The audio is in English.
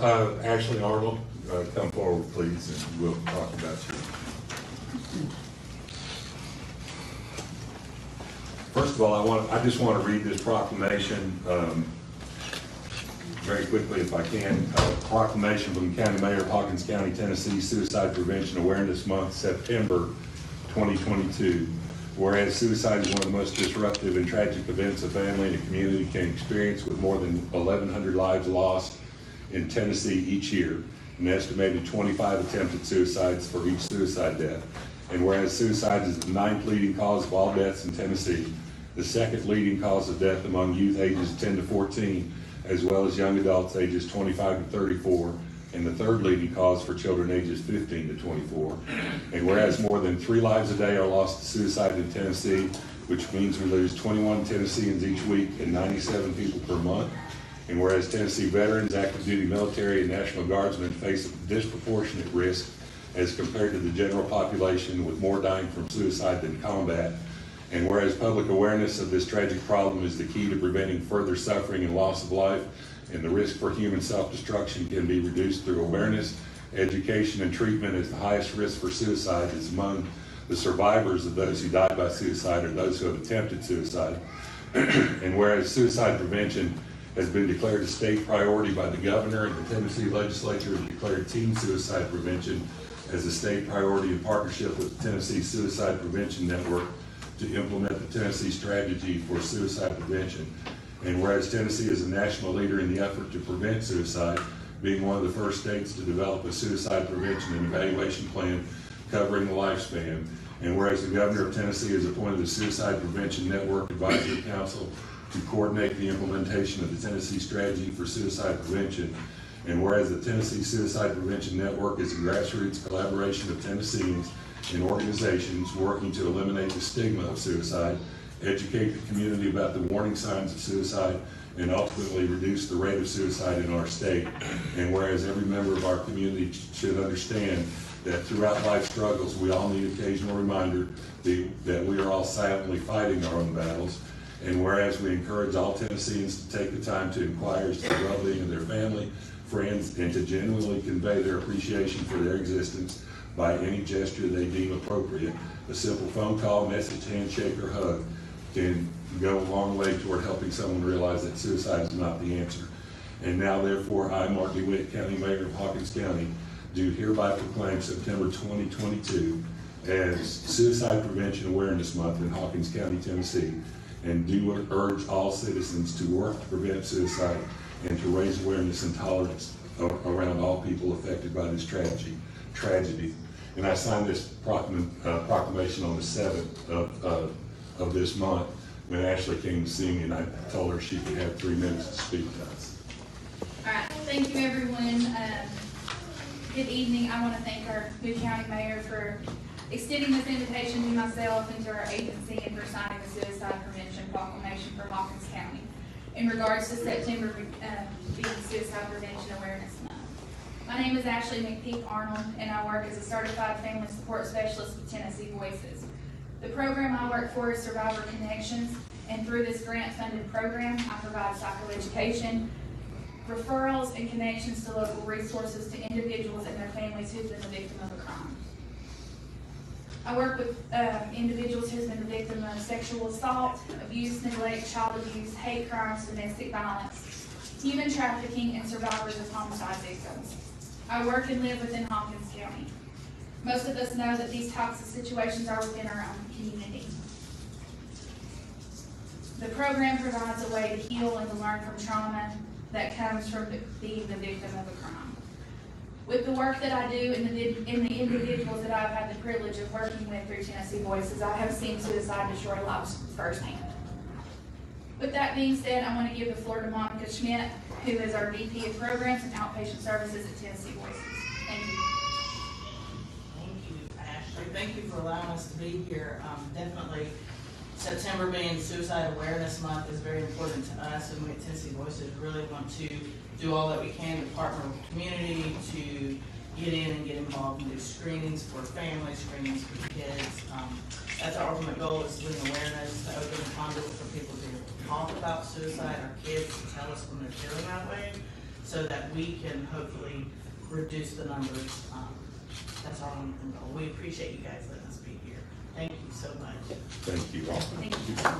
Ashley Arnold, come forward, please, and we'll talk about you. First of all, I just want to read this proclamation very quickly, if I can. Proclamation from the County Mayor of Hawkins County, Tennessee, Suicide Prevention Awareness Month, September 2022. Whereas suicide is one of the most disruptive and tragic events a family and a community can experience, with more than 1,100 lives lost in Tennessee each year, an estimated 25 attempted suicides for each suicide death. And whereas suicide is the 9th leading cause of all deaths in Tennessee, the 2nd leading cause of death among youth ages 10 to 14, as well as young adults ages 25 to 34, and the 3rd leading cause for children ages 15 to 24. And whereas more than 3 lives a day are lost to suicide in Tennessee, which means we lose 21 Tennesseans each week and 97 people per month. And whereas Tennessee veterans, active duty military, and National Guardsmen face a disproportionate risk as compared to the general population, with more dying from suicide than combat. And whereas public awareness of this tragic problem is the key to preventing further suffering and loss of life, and the risk for human self-destruction can be reduced through awareness, education, and treatment, as the highest risk for suicide is among the survivors of those who died by suicide or those who have attempted suicide. And whereas suicide prevention has been declared a state priority by the governor, and the Tennessee legislature has declared teen suicide prevention as a state priority in partnership with the Tennessee Suicide Prevention Network to implement the Tennessee strategy for suicide prevention. And whereas Tennessee is a national leader in the effort to prevent suicide, being one of the first states to develop a suicide prevention and evaluation plan covering the lifespan. And whereas the governor of Tennessee has appointed the Suicide Prevention Network Advisory Council to coordinate the implementation of the Tennessee strategy for suicide prevention. And whereas the Tennessee Suicide Prevention Network is a grassroots collaboration of Tennesseans and organizations working to eliminate the stigma of suicide, educate the community about the warning signs of suicide, and ultimately reduce the rate of suicide in our state. And whereas every member of our community should understand that throughout life struggles, we all need occasional reminder that we are all silently fighting our own battles. And whereas we encourage all Tennesseans to take the time to inquire as to the well-being of their family, friends, and to genuinely convey their appreciation for their existence by any gesture they deem appropriate. A simple phone call, message, handshake, or hug can go a long way toward helping someone realize that suicide is not the answer. And now, therefore, I, Mark DeWitt, County Mayor of Hawkins County, do hereby proclaim September 2022 as Suicide Prevention Awareness Month in Hawkins County, Tennessee, and do urge all citizens to work to prevent suicide and to raise awareness and tolerance around all people affected by this tragedy. And I signed this proclamation on the 7th of this month when Ashley came to see me, and I told her she could have 3 minutes to speak to us. All right, thank you everyone. Good evening. I want to thank our new county mayor for extending this invitation to myself and to our agency, and for signing the Suicide Prevention Proclamation for Hawkins County in regards to September being Suicide Prevention Awareness Month. My name is Ashley McPeak Arnold, and I work as a certified family support specialist with Tennessee Voices. The program I work for is Survivor Connections, and through this grant-funded program, I provide psychoeducation, referrals, and connections to local resources to individuals and their families who've been the victim of a crime. I work with individuals who've been the victim of sexual assault, abuse, neglect, child abuse, hate crimes, domestic violence, human trafficking, and survivors of homicide victims. I work and live within Hawkins County. Most of us know that these types of situations are within our own community. The program provides a way to heal and to learn from trauma that comes from being the victim of a crime. With the work that I do and the individuals that I've had the privilege of working with through Tennessee Voices, I have seen suicide destroy lives firsthand. With that being said, I want to give the floor to Monica Schmidt, who is our VP of Programs and Outpatient Services at Tennessee Voices. Thank you. Thank you, Ashley. Thank you for allowing us to be here. Definitely, September being Suicide Awareness Month is very important to us, and we at Tennessee Voices really want to do all that we can to partner with the community to get in and get involved and do screenings for families, screenings for kids. That's our ultimate goal, is to bring awareness, to open the conduit for people to talk about suicide, our kids to tell us when they're feeling that way, so that we can hopefully reduce the numbers. That's our own goal. We appreciate you guys letting us be here. Thank you so much. Thank you all. Thank you.